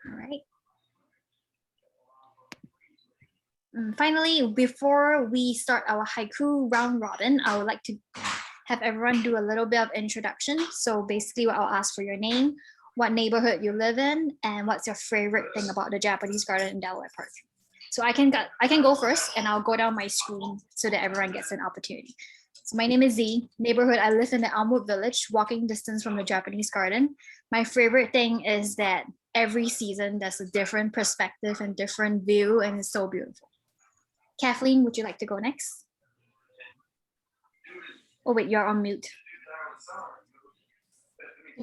All right. And finally, before we start our haiku round robin, I would like to have everyone do a little bit of introduction. So basically I'll ask for your name, what neighborhood you live in, and what's your favorite thing about the Japanese garden in Delaware Park. So I can go first, and I'll go down my screen so that everyone gets an opportunity. So my name is Z. Neighborhood, I live in the Elmwood Village, walking distance from the Japanese garden. My favorite thing is that every season there's a different perspective and different view, and it's so beautiful. Kathleen, would you like to go next? Oh wait, you're on mute.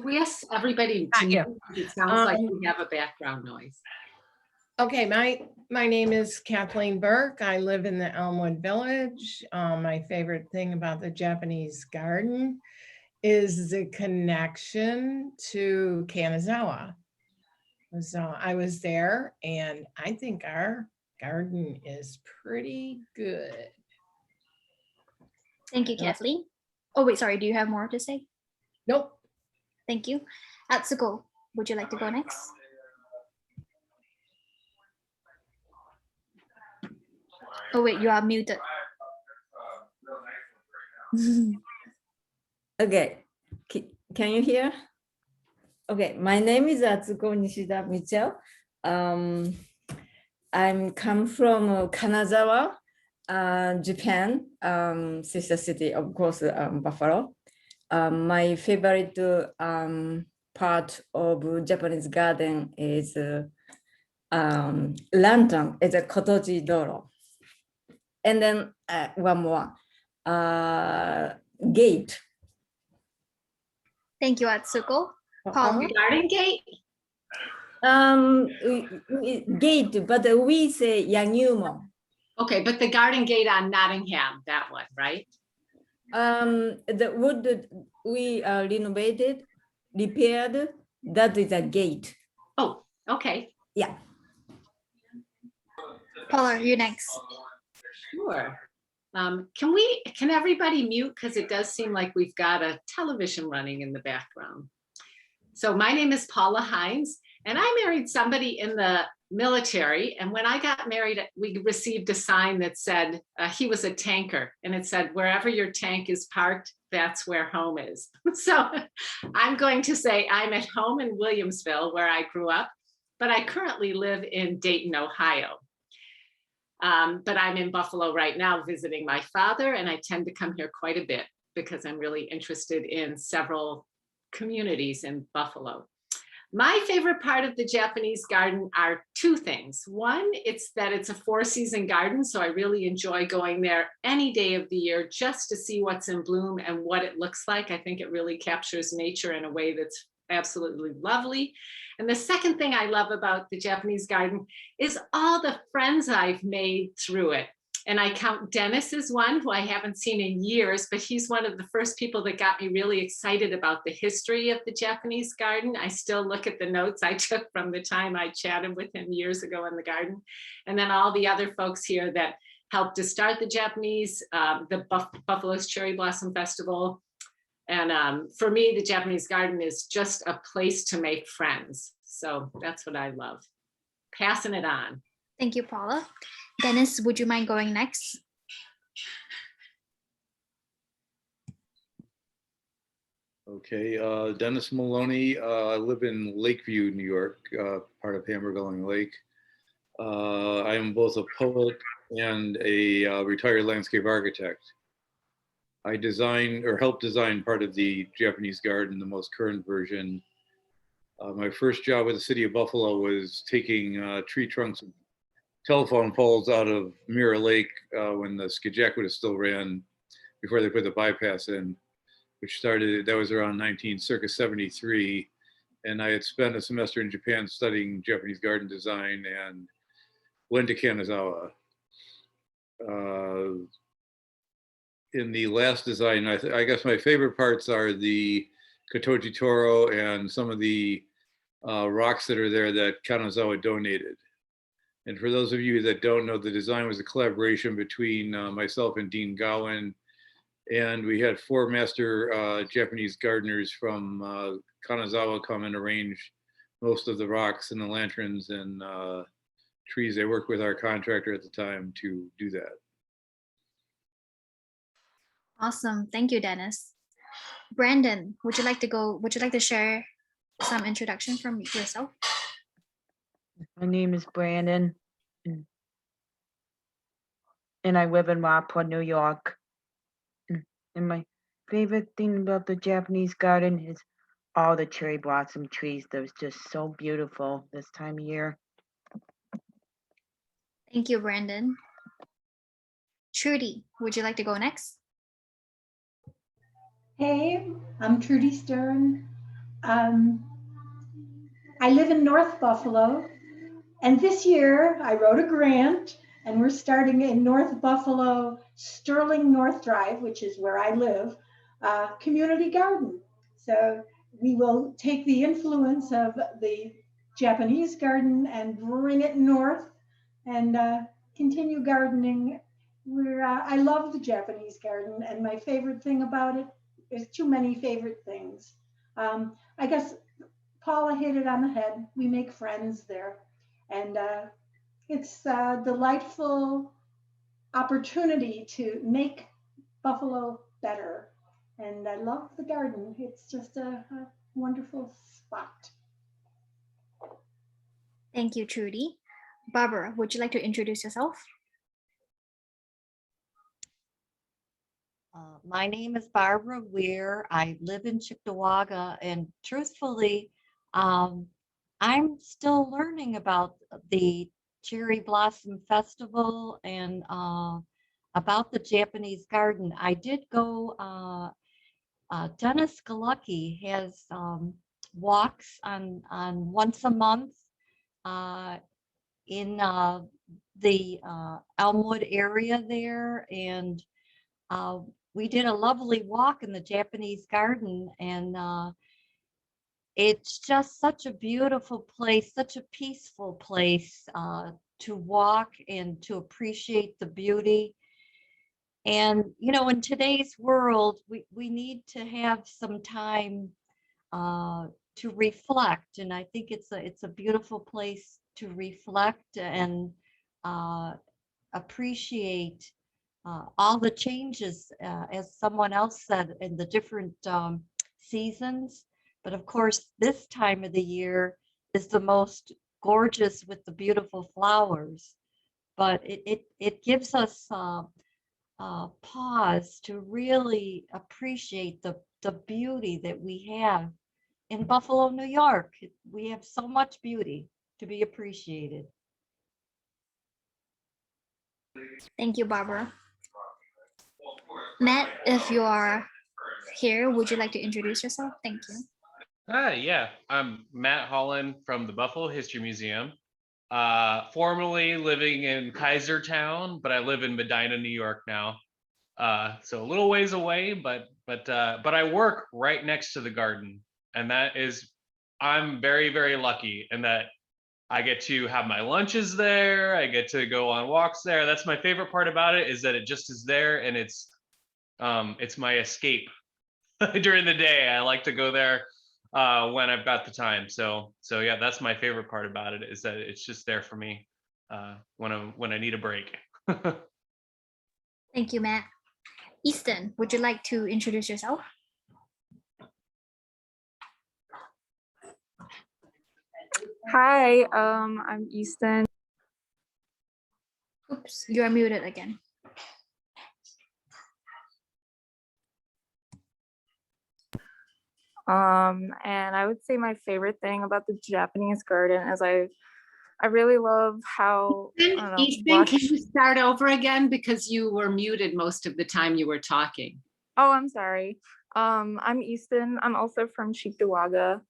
We ask everybody to mute. It sounds like we have a background noise. Okay, my name is Kathleen Burke. I live in the Elmwood Village. My favorite thing about the Japanese garden is the connection to Kanazawa. So I was there, and I think our garden is pretty good. Thank you, Kathleen. Oh wait, sorry, do you have more to say? Nope. Thank you. Atsuko, would you like to go next? Oh wait, you are muted. Okay, can you hear? Okay, my name is Atsuko Nishida Michel. I'm come from Kanazawa, Japan, sister city, of course, Buffalo. My favorite part of Japanese garden is lantern, it's a kotoji doro. And then one more, gate. Thank you, Atsuko. Paul? Garden gate? Gate, but we say Yanyumo. Okay, but the garden gate on Nottingham, that one, right? The wood we renovated, repaired, that is a gate. Oh, okay. Yeah. Paula, you next. Sure. Can everybody mute? Because it does seem like we've got a television running in the background. So my name is Paula Hines, and I married somebody in the military. And when I got married, we received a sign that said, he was a tanker. And it said, wherever your tank is parked, that's where home is. So I'm going to say I'm at home in Williamsville, where I grew up, but I currently live in Dayton, Ohio. But I'm in Buffalo right now visiting my father, and I tend to come here quite a bit because I'm really interested in several communities in Buffalo. My favorite part of the Japanese garden are two things. One, it's that it's a 4-season garden, so I really enjoy going there any day of the year just to see what's in bloom and what it looks like. I think it really captures nature in a way that's absolutely lovely. And the second thing I love about the Japanese garden is all the friends I've made through it. And I count Dennis as one who I haven't seen in years, but he's one of the first people that got me really excited about the history of the Japanese garden. I still look at the notes I took from the time I chatted with him years ago in the garden. And then all the other folks here that helped to start the Japanese, the Buffalo's Cherry Blossom Festival. And for me, the Japanese garden is just a place to make friends. So that's what I love. Passing it on. Thank you, Paula. Dennis, would you mind going next? Okay, Dennis Maloney. I live in Lakeview, New York, part of Hamburg-Long Lake. I am both a poet and a retired landscape architect. I designed or helped design part of the Japanese garden, the most current version. My first job with the city of Buffalo was taking tree trunks and telephone poles out of Mirror Lake when the Skidjackwita still ran before they put the bypass in, which started, that was around circa 73. And I had spent a semester in Japan studying Japanese garden design and went to Kanazawa. In the last design, I guess my favorite parts are the Kotoji Toro and some of the rocks that are there that Kanazawa donated. And for those of you that don't know, the design was a collaboration between myself and Dean Gowan. And we had 4 master Japanese gardeners from Kanazawa come and arrange most of the rocks and the lanterns and trees. They worked with our contractor at the time to do that. Awesome. Thank you, Dennis. Brandon, would you like to share some introduction from yourself? My name is Brandon, and I live in Rockport, New York. And my favorite thing about the Japanese garden is all the cherry blossom trees. They're just so beautiful this time of year. Thank you, Brandon. Trudy, would you like to go next? Hey, I'm Trudy Stern. I live in North Buffalo, and this year I wrote a grant, and we're starting in North Buffalo, Sterling North Drive, which is where I live, community garden. So we will take the influence of the Japanese garden and bring it north and continue gardening. I love the Japanese garden, and my favorite thing about it, there's too many favorite things. I guess Paula hit it on the head. We make friends there. And it's a delightful opportunity to make Buffalo better. And I love the garden. It's just a wonderful spot. Thank you, Trudy. Barbara, would you like to introduce yourself? My name is Barbara Weir. I live in Cheektowaga, and truthfully, I'm still learning about the Cherry Blossom Festival and about the Japanese garden. I did go, Dennis Galucki has walks on once a month in the Elmwood area there, and we did a lovely walk in the Japanese garden, and it's just such a beautiful place, such a peaceful place to walk and to appreciate the beauty. And, you know, in today's world, we need to have some time to reflect. And I think it's a beautiful place to reflect and appreciate all the changes, as someone else said, in the different seasons. But of course, this time of the year is the most gorgeous with the beautiful flowers. But it gives us pause to really appreciate the beauty that we have in Buffalo, New York. We have so much beauty to be appreciated. Thank you, Barbara. Matt, if you are here, would you like to introduce yourself? Thank you. Yeah, I'm Matt Holland from the Buffalo History Museum. Formerly living in Kaisertown, but I live in Medina, New York now. So a little ways away, but I work right next to the garden, and I'm very, very lucky in that I get to have my lunches there. I get to go on walks there. That's my favorite part about it, is that it just is there, and it's my escape during the day. I like to go there when I've got the time. So yeah, that's my favorite part about it, is that it's just there for me when I need a break. Thank you, Matt. Easton, would you like to introduce yourself? Hi, I'm Easton. Oops, you are muted again. And I would say my favorite thing about the Japanese garden is I really love how Ethan, can you start over again, because you were muted most of the time you were talking? Oh, I'm sorry. I'm Easton. I'm also from Cheektowaga.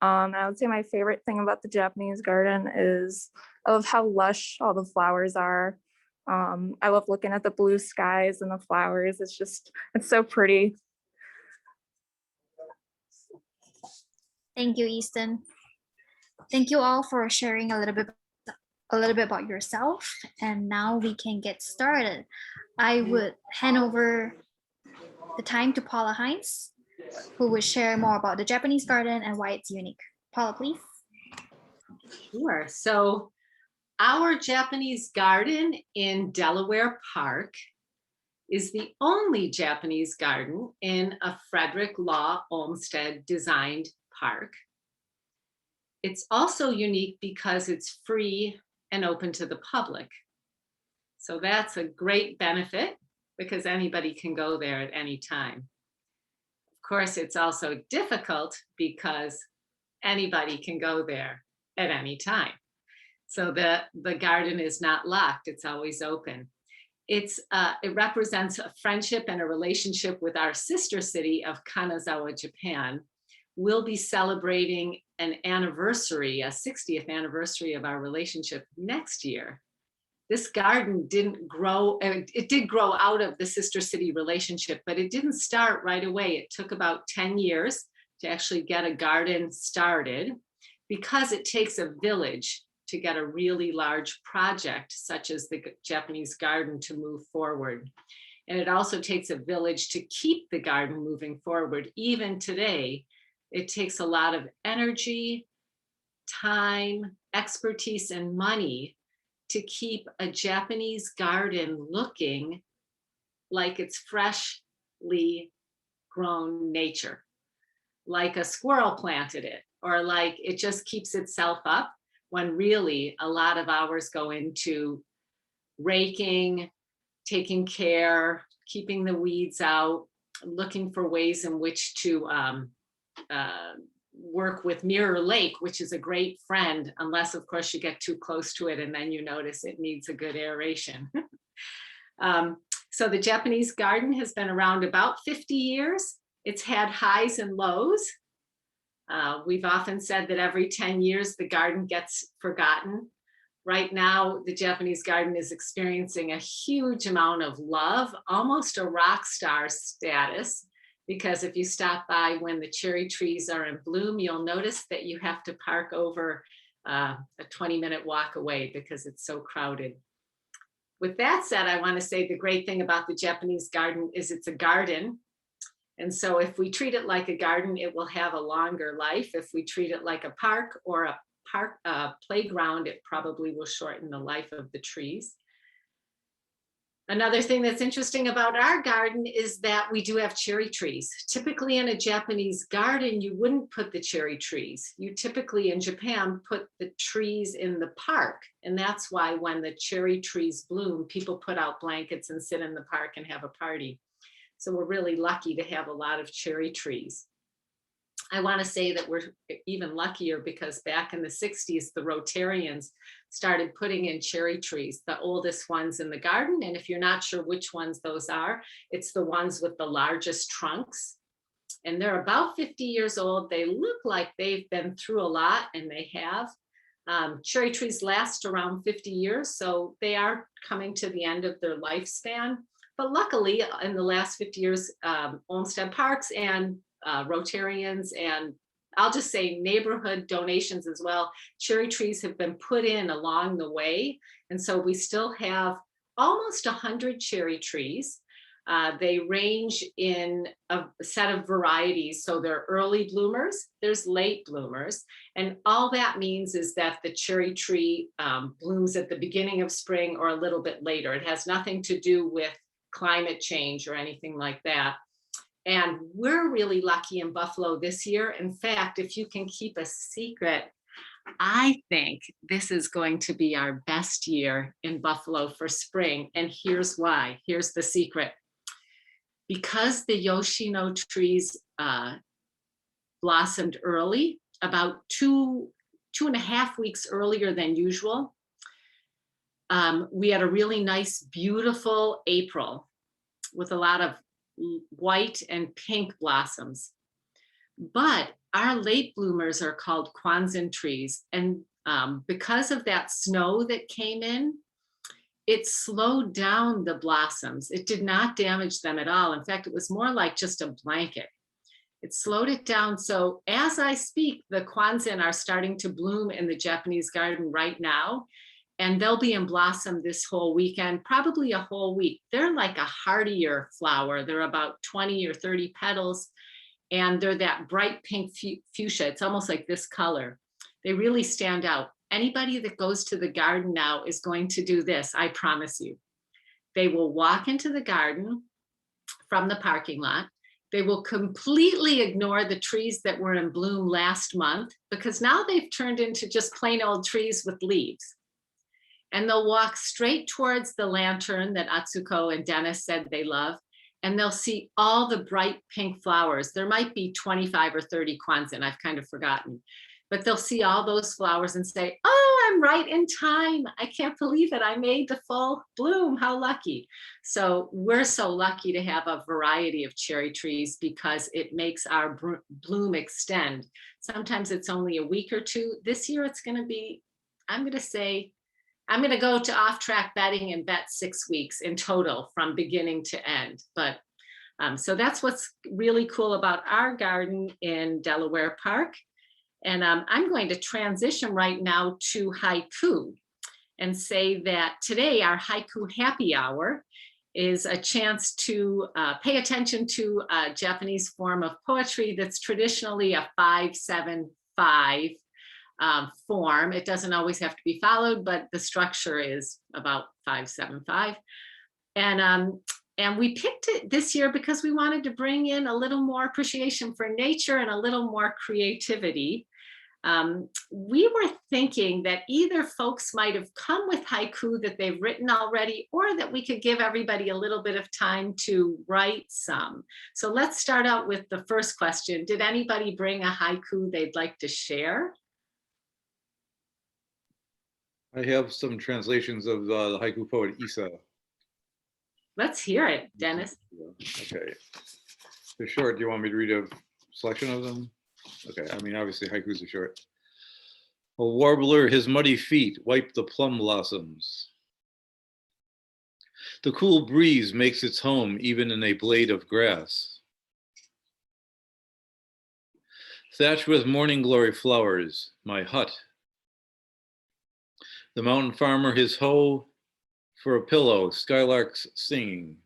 And I would say my favorite thing about the Japanese garden is of how lush all the flowers are. I love looking at the blue skies and the flowers. It's so pretty. Thank you, Easton. Thank you all for sharing a little bit about yourself. And now we can get started. I would hand over the time to Paula Hines, who will share more about the Japanese garden and why it's unique. Paula, please. Sure. So our Japanese garden in Delaware Park is the only Japanese garden in a Frederick Law Olmsted designed park. It's also unique because it's free and open to the public. So that's a great benefit because anybody can go there at any time. Of course, it's also difficult because anybody can go there at any time. So the garden is not locked, it's always open. It represents a friendship and a relationship with our sister city of Kanazawa, Japan. We'll be celebrating an anniversary, a 60th anniversary of our relationship next year. This garden didn't grow, it did grow out of the sister city relationship, but it didn't start right away. It took about 10 years to actually get a garden started because it takes a village to get a really large project such as the Japanese garden to move forward. And it also takes a village to keep the garden moving forward. Even today, it takes a lot of energy, time, expertise, and money to keep a Japanese garden looking like it's freshly grown nature, like a squirrel planted it, or like it just keeps itself up, when really a lot of hours go into raking, taking care, keeping the weeds out, looking for ways in which to work with Mirror Lake, which is a great friend, unless of course you get too close to it and then you notice it needs a good aeration. So the Japanese garden has been around about 50 years. It's had highs and lows. We've often said that every 10 years the garden gets forgotten. Right now, the Japanese garden is experiencing a huge amount of love, almost a rock star status, because if you stop by when the cherry trees are in bloom, you'll notice that you have to park over a 20-minute walk away because it's so crowded. With that said, I want to say the great thing about the Japanese garden is it's a garden. And so if we treat it like a garden, it will have a longer life. If we treat it like a park or a playground, it probably will shorten the life of the trees. Another thing that's interesting about our garden is that we do have cherry trees. Typically in a Japanese garden, you wouldn't put the cherry trees. You typically in Japan put the trees in the park. And that's why when the cherry trees bloom, people put out blankets and sit in the park and have a party. So we're really lucky to have a lot of cherry trees. I want to say that we're even luckier because back in the 60s, the Rotarians started putting in cherry trees, the oldest ones in the garden. And if you're not sure which ones those are, it's the ones with the largest trunks. And they're about 50 years old. They look like they've been through a lot, and they have. Cherry trees last around 50 years, so they are coming to the end of their lifespan. But luckily, in the last 50 years, Olmsted Parks and Rotarians, and I'll just say neighborhood donations as well, cherry trees have been put in along the way. And so we still have almost 100 cherry trees. They range in a set of varieties. So there are early bloomers, there's late bloomers. And all that means is that the cherry tree blooms at the beginning of spring or a little bit later. It has nothing to do with climate change or anything like that. And we're really lucky in Buffalo this year. In fact, if you can keep a secret, I think this is going to be our best year in Buffalo for spring. And here's why. Here's the secret. Because the Yoshino trees blossomed early, about two and a half weeks earlier than usual, we had a really nice, beautiful April with a lot of white and pink blossoms. But our late bloomers are called Kwanzan trees. And because of that snow that came in, it slowed down the blossoms. It did not damage them at all. In fact, it was more like just a blanket. It slowed it down. So as I speak, the Kwanzan are starting to bloom in the Japanese garden right now. And they'll be in blossom this whole weekend, probably a whole week. They're like a hardier flower. They're about 20 or 30 petals. And they're that bright pink fuchsia. It's almost like this color. They really stand out. Anybody that goes to the garden now is going to do this, I promise you. They will walk into the garden from the parking lot. They will completely ignore the trees that were in bloom last month because now they've turned into just plain old trees with leaves. And they'll walk straight towards the lantern that Atsuko and Dennis said they love, and they'll see all the bright pink flowers. There might be 25 or 30 kwanzaa, I've kind of forgotten, but they'll see all those flowers and say, oh, I'm right in time. I can't believe it. I made the full bloom. How lucky. So we're so lucky to have a variety of cherry trees because it makes our bloom extend. Sometimes it's only a week or two. This year it's going to be, I'm going to go to off-track betting and bet 6 weeks in total from beginning to end. But so that's what's really cool about our garden in Delaware Park. And I'm going to transition right now to haiku and say that today our haiku happy hour is a chance to pay attention to a Japanese form of poetry that's traditionally a 5-7-5 form. It doesn't always have to be followed, but the structure is about 5-7-5. And we picked it this year because we wanted to bring in a little more appreciation for nature and a little more creativity. We were thinking that either folks might have come with haiku that they've written already, or that we could give everybody a little bit of time to write some. So let's start out with the first question. Did anybody bring a haiku they'd like to share? I have some translations of the haiku poet Isa. Let's hear it, Dennis. Okay. They're short. Do you want me to read a selection of them? Okay. I mean, obviously haikus are short. A warbler, his muddy feet wipe the plum blossoms. The cool breeze makes its home even in a blade of grass. Thatched with morning glory flowers, my hut. The mountain farmer, his hoe for a pillow, skylarks singing.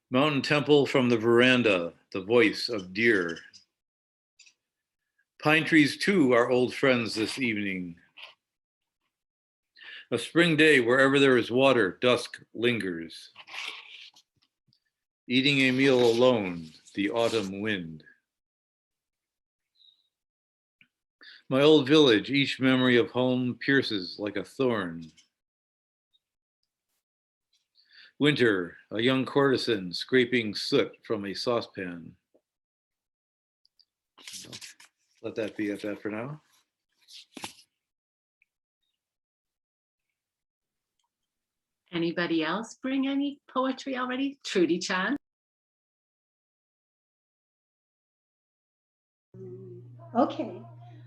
Mountain temple from the veranda, the voice of deer. Pine trees too are old friends this evening. A spring day wherever there is water, dusk lingers. Eating a meal alone, the autumn wind. My old village, each memory of home pierces like a thorn. Winter, a young courtesan scraping soot from a saucepan. Let that be at that for now. Anybody else bring any poetry already? Trudy-chan? Okay.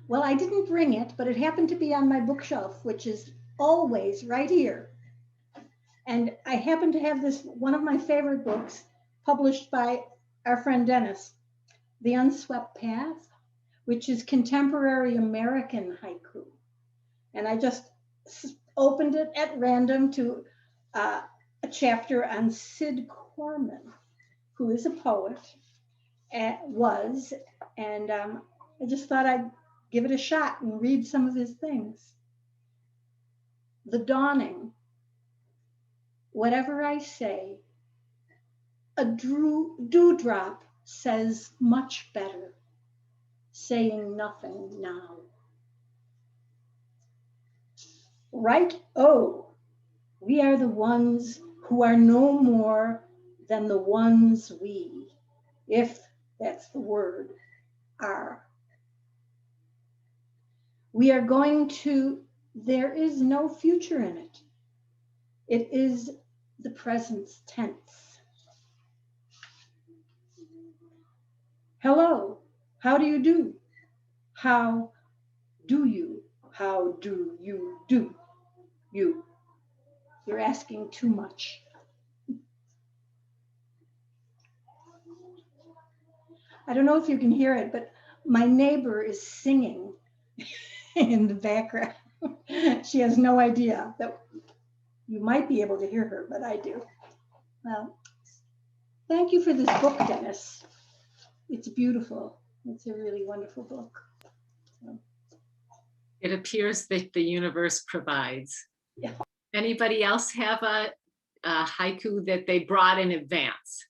Well, I didn't bring it, but it happened to be on my bookshelf, which is always right here. And I happen to have this, one of my favorite books, published by our friend Dennis, The Unswept Path, which is contemporary American haiku. And I just opened it at random to a chapter on Sid Corman, who is a poet, and I just thought I'd give it a shot and read some of his things. The dawning. Whatever I say, a dewdrop says much better, saying nothing now. Right, oh, we are the ones who are no more than the ones we, if that's the word, are. We are going to, there is no future in it. It is the present tense. Hello, how do you do? How do you? How do you do? You're asking too much. I don't know if you can hear it, but my neighbor is singing in the background. She has no idea that you might be able to hear her, but I do. Well, thank you for this book, Dennis. It's beautiful. It's a really wonderful book. So, It appears that the universe provides. Yeah. Anybody else have a haiku that they brought in advance?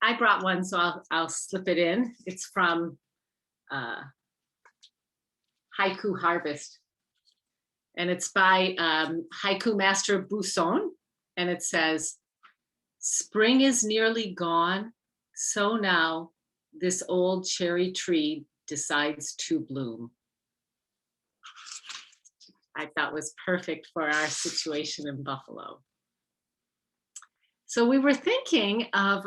I brought one, so I'll slip it in. It's from Haiku Harvest. And it's by Haiku Master Bousson. And it says, spring is nearly gone, so now this old cherry tree decides to bloom. I thought was perfect for our situation in Buffalo. So we were thinking of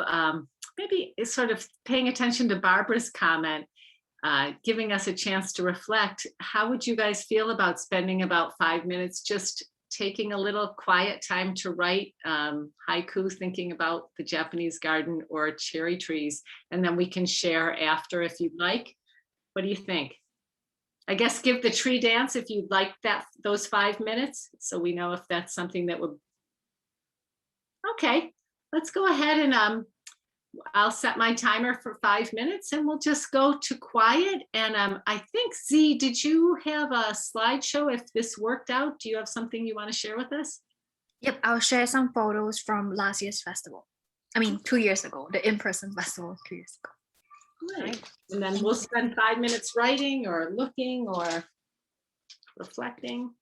maybe sort of paying attention to Barbara's comment, giving us a chance to reflect. How would you guys feel about spending about 5 minutes just taking a little quiet time to write haiku, thinking about the Japanese garden or cherry trees, and then we can share after if you'd like? What do you think? I guess give the tree dance if you'd like those 5 minutes, so we know if that's something that would. Okay, let's go ahead and I'll set my timer for 5 minutes and we'll just go to quiet. And I think, Z, did you have a slideshow if this worked out? Do you have something you want to share with us? Yep, I'll share some photos from last year's festival. I mean, 2 years ago, the in-person festival 2 years ago. Right. And then we'll spend 5 minutes writing or looking or reflecting.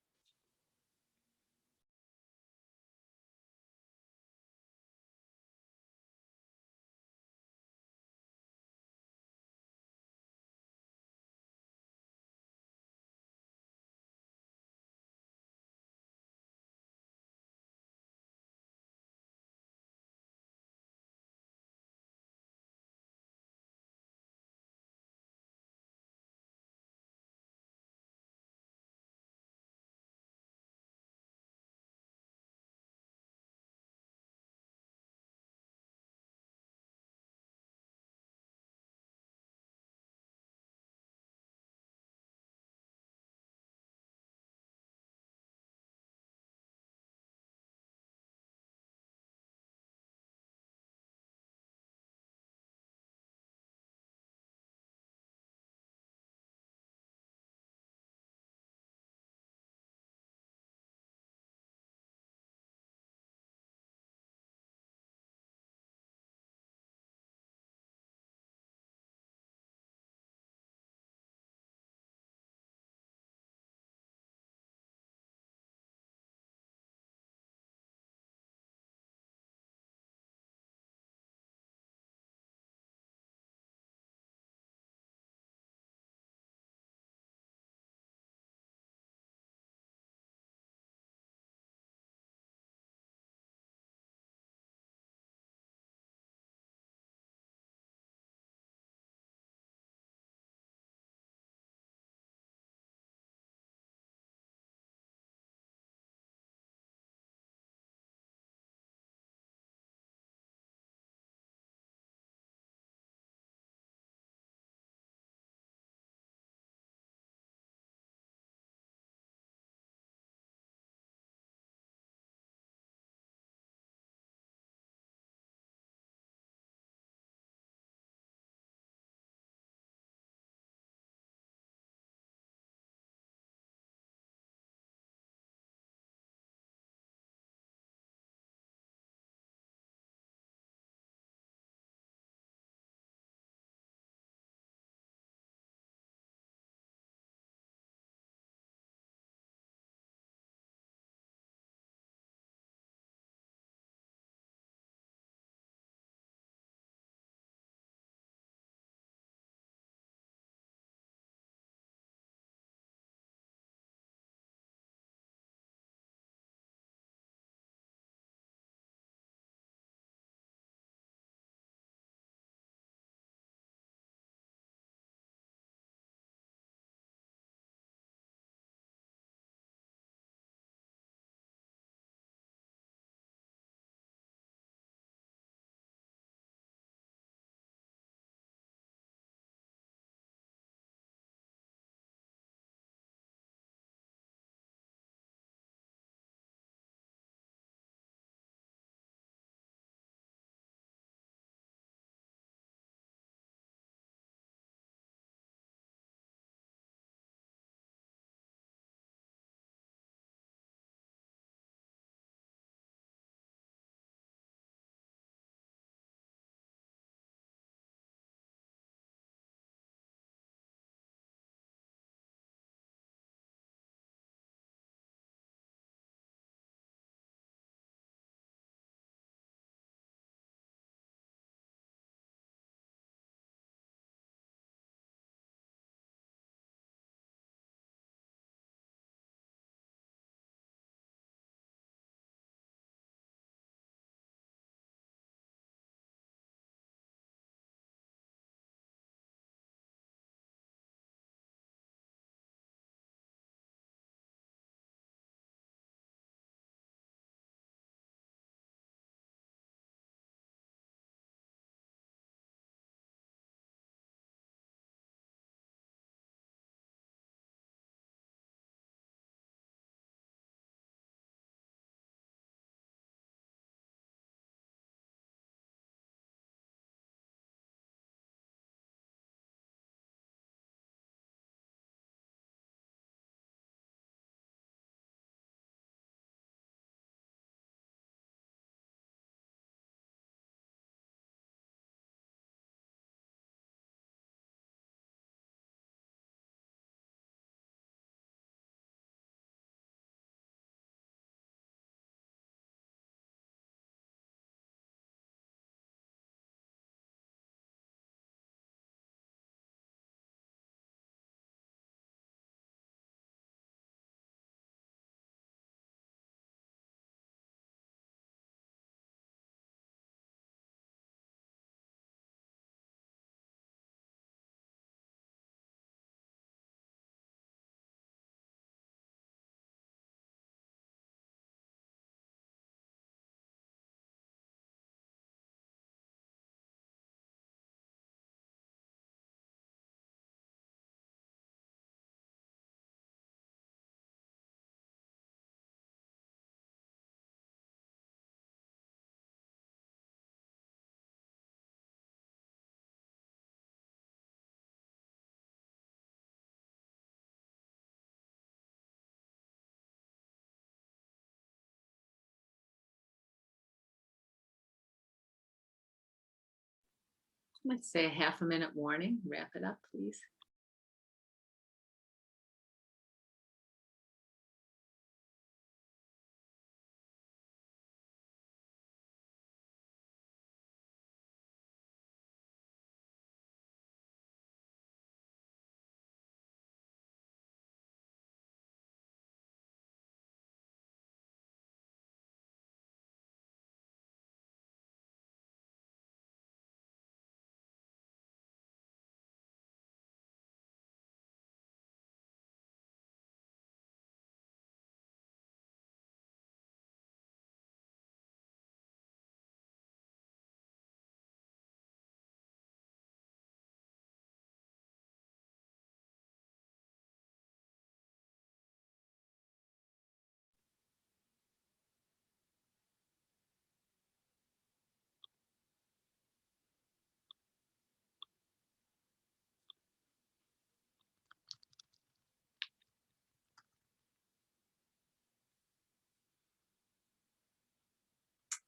Let's say a half a minute warning. Wrap it up, please.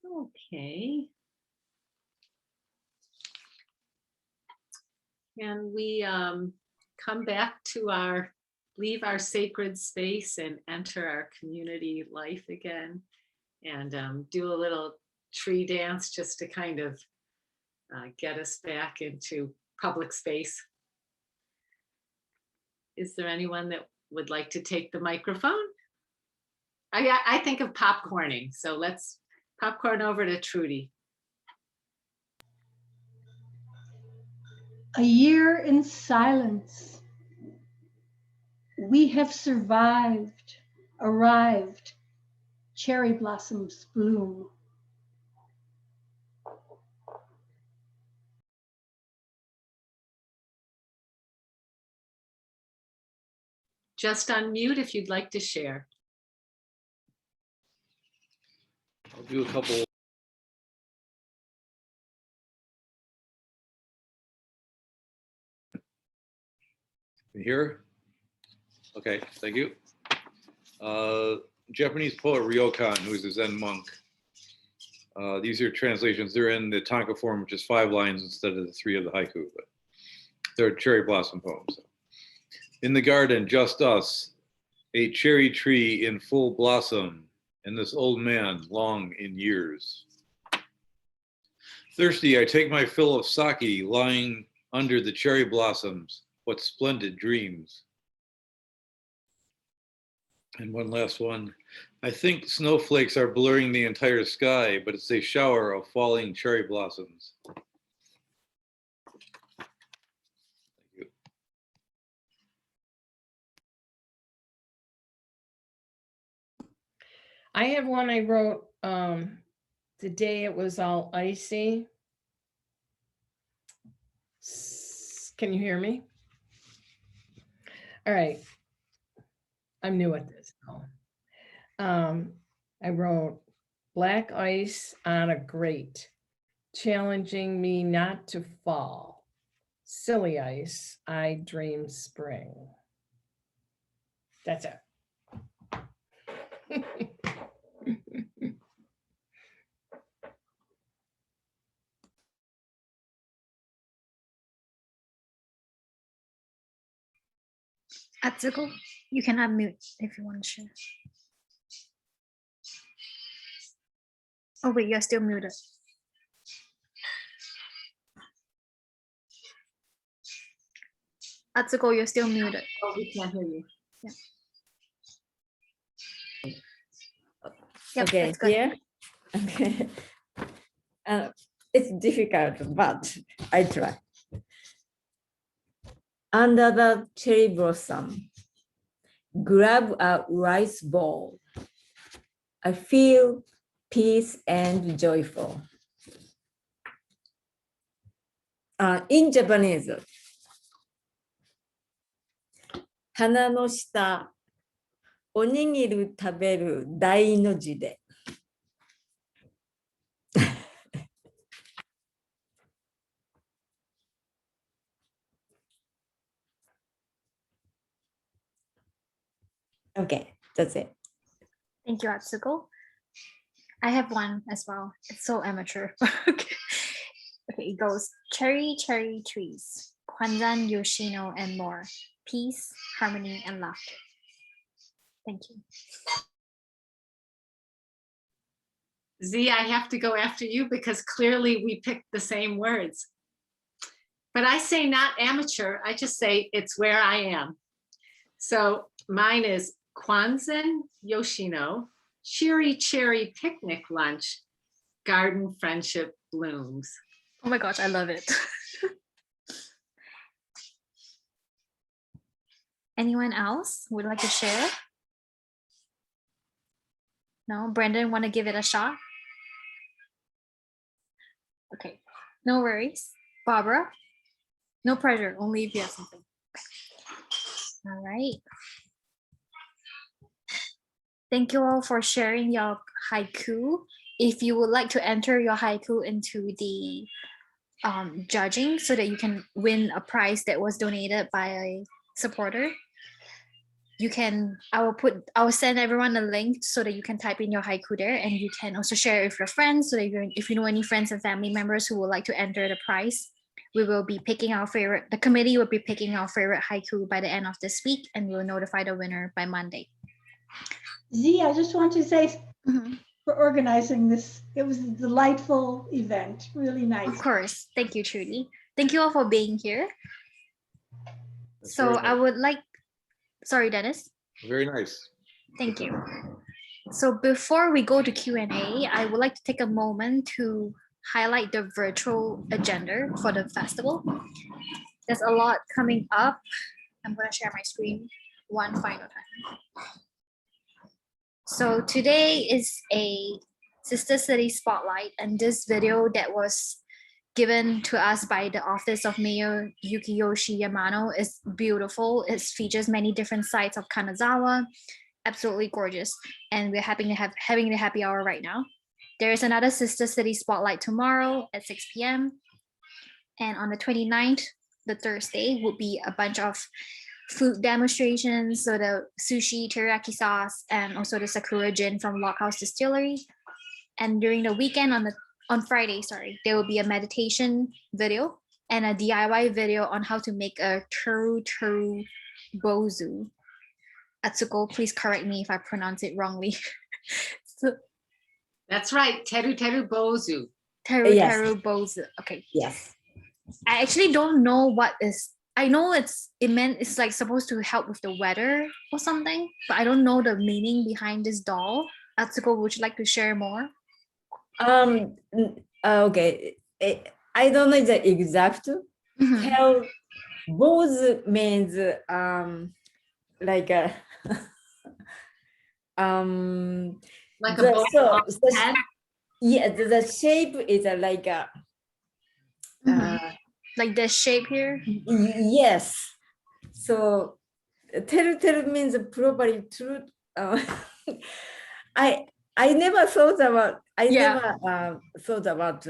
Okay. Can we come back to leave our sacred space and enter our community life again, and do a little tree dance just to kind of get us back into public space? Is there anyone that would like to take the microphone? I think of popcorning, so let's popcorn over to Trudy. A year in silence. We have survived, arrived, cherry blossoms bloom. Just unmute if you'd like to share. I'll do a couple. Here? Okay, thank you. Japanese poet Ryokan, who is a Zen monk. These are translations. They're in the tanka form, which is 5 lines instead of the 3 of the haiku, but they're cherry blossom poems. In the garden, just us, a cherry tree in full blossom, and this old man long in years. Thirsty, I take my fill of sake, lying under the cherry blossoms. What splendid dreams. And one last one. I think snowflakes are blurring the entire sky, but it's a shower of falling cherry blossoms. Thank you. I have one I wrote the day it was all icy. Can you hear me? All right. I'm new at this now. I wrote black ice on a grate, challenging me not to fall. Silly ice, I dream spring. That's it. Atsuko, you can unmute if you want to share. Oh wait, you're still muted. Atsuko, you're still muted. Oh, we can't hear you. Yeah. Yep, Okay, that's good. here. Okay. It's difficult, but I try. Under the cherry blossom, grab a rice ball. I feel peace and joyful. In Japanese, 鼻の下、おにぎり食べる大の字で。Okay, that's it. Thank you, Atsuko. I have one as well. It's so amateur. Okay. it goes cherry, cherry trees, Kwanzan, Yoshino, and more. Peace, harmony, and laughter. Thank you. Z, I have to go after you because clearly we picked the same words. But I say not amateur, I just say it's where I am. So mine is Kwanzan Yoshino, cheery cherry picnic lunch, garden friendship blooms. Oh my gosh, I love it. Anyone else would like to share? No, Brendan, want to give it a shot? Okay, no worries. Barbara, no pressure, only if you have something. All right. Thank you all for sharing your haiku. If you would like to enter your haiku into the judging so that you can win a prize that was donated by a supporter, you can, I will send everyone a link so that you can type in your haiku there, and you can also share it with your friends so that if you know any friends and family members who would like to enter the prize, we will be picking our favorite, the committee will be picking our favorite haiku by the end of this week, and we'll notify the winner by Monday. Z, I just want to say for organizing this, it was a delightful event, really nice. Of course, thank you, Trudy. Thank you all for being here. That's So very I nice. would like, sorry, Dennis. Very nice. Thank you. So before we go to Q&A, I would like to take a moment to highlight the virtual agenda for the festival. There's a lot coming up. I'm going to share my screen one final time. So today is a Sister City Spotlight, and this video that was given to us by the Office of Mayor Yukiyoshi Yamano is beautiful. It features many different sites of Kanazawa, absolutely gorgeous. And we're having the happy hour right now. There is another Sister City Spotlight tomorrow at 6 p.m. And on the 29th, the Thursday, would be a bunch of food demonstrations, so the sushi, teriyaki sauce, and also the Sakura gin from Lockhouse Distillery. And during the weekend on Friday, there will be a meditation video and a DIY video on how to make a teru teru bozu. Atsuko, please correct me if I pronounce it wrongly. So, that's right, teru teru bozu. Teru teru bozu. Okay. Yes. I actually don't know what is. I know it's like supposed to help with the weather or something, but I don't know the meaning behind this doll. Atsuko, would you like to share more? Okay. I don't know the exact. Tell both means like a like a bow head? Yeah, the shape is like a like this shape here. Yes. So teru means probably truth. I never thought about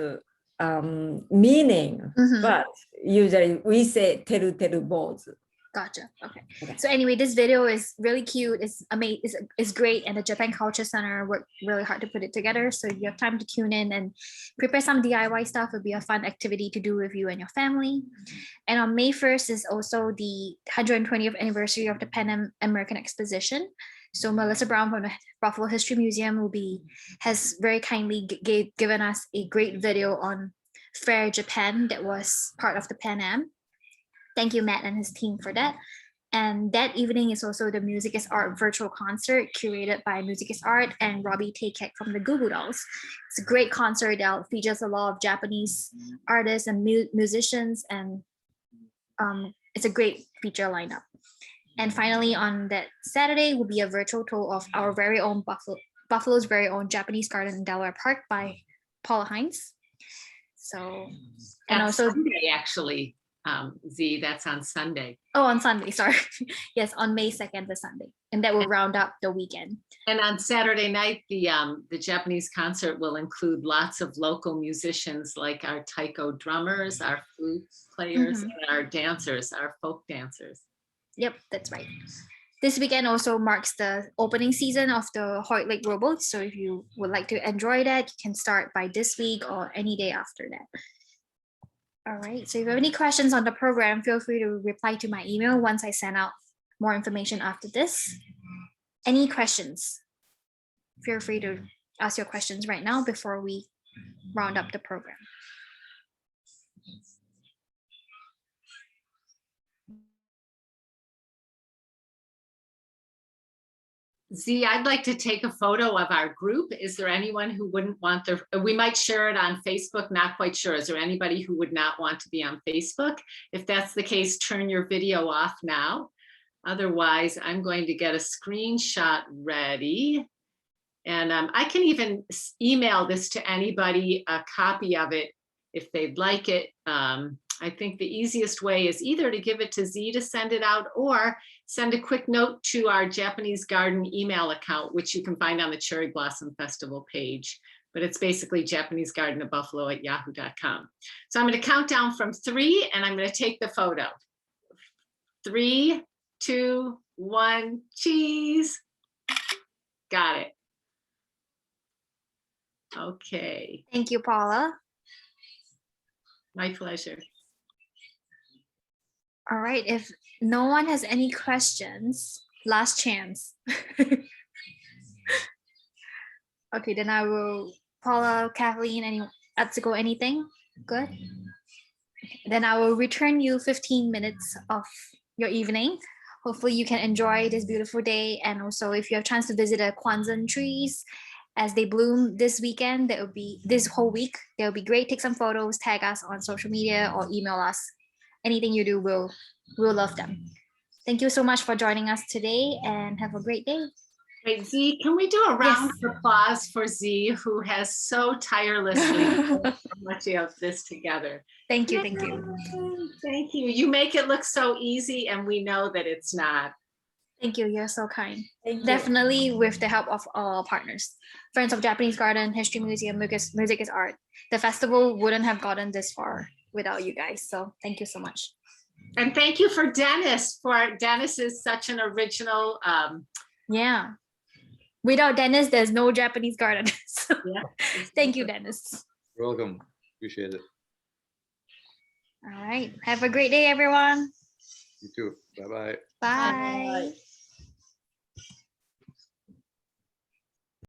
meaning, but usually we say teru bozu. Gotcha. Okay. So anyway, this video is really cute. It's amazing. It's great, and the Japan Culture Center worked really hard to put it together. So if you have time to tune in and prepare some DIY stuff, it'll be a fun activity to do with you and your family. And on May 1st is also the 120th anniversary of the Pan American Exposition. So Melissa Brown from the Buffalo History Museum has very kindly given us a great video on Fair Japan that was part of the Pan Am. Thank you, Matt and his team, for that. And that evening is also the Music is Art virtual concert curated by Music is Art and Robbie Takek from the Goo Goo Dolls. It's a great concert that features a lot of Japanese artists and musicians, and it's a great feature lineup. And finally, on that Saturday will be a virtual tour of our very own Buffalo's very own Japanese garden in Delaware Park by Paula Hines. So, and also Sunday, actually. Z, that's on Sunday. Oh, on Sunday, sorry. Yes, on May 2nd, the Sunday. And that will round up the weekend. And on Saturday night, the Japanese concert will include lots of local musicians like our taiko drummers, our flute players, and our dancers, our folk dancers. Yep, that's right. This weekend also marks the opening season of the Hoyt Lake Rowboat. So if you would like to enjoy that, you can start by this week or any day after that. All right. So if you have any questions on the program, feel free to reply to my email once I send out more information after this. Any questions? Feel free to ask your questions right now before we round up the program. Z, I'd like to take a photo of our group. Is there anyone who wouldn't want their, we might share it on Facebook, not quite sure. Is there anybody who would not want to be on Facebook? If that's the case, turn your video off now. Otherwise, I'm going to get a screenshot ready. And I can even email this to anybody, a copy of it, if they'd like it. I think the easiest way is either to give it to Z to send it out or send a quick note to our Japanese Garden email account, which you can find on the Cherry Blossom Festival page. But it's basically japanesegardenofbuffalo@yahoo.com. So I'm going to count down from 3 and I'm going to take the photo. 3, 2, 1, cheese. Got it. Okay. Thank you, Paula. My pleasure. All right. If no one has any questions, last chance. Okay, then I will, Paula, Kathleen, any Atsuko, anything? Good. Then I will return you 15 minutes of your evening. Hopefully you can enjoy this beautiful day. And also if you have a chance to visit the Kwanzaa trees as they bloom this weekend, that will be this whole week. They'll be great. Take some photos, tag us on social media or email us. Anything you do, we'll love them. Thank you so much for joining us today and have a great day. Wait, Z, can we do a round Yes. of applause for Z, who has so tirelessly put so much of this together? Thank you, thank you. Thank you. You make it look so easy, and we know that it's not. Thank you, you're so kind. Thank you. Definitely with the help of all partners. Friends of Japanese Garden, History Museum, Music is Art. The festival wouldn't have gotten this far without you guys. So thank you so much. And thank you for Dennis. Dennis is such an original. Yeah. Without Dennis, there's no Japanese Garden. So Yeah. thank you, Dennis. You're welcome. Appreciate it. All right. Have a great day, everyone. You too. Bye-bye. Bye. Bye.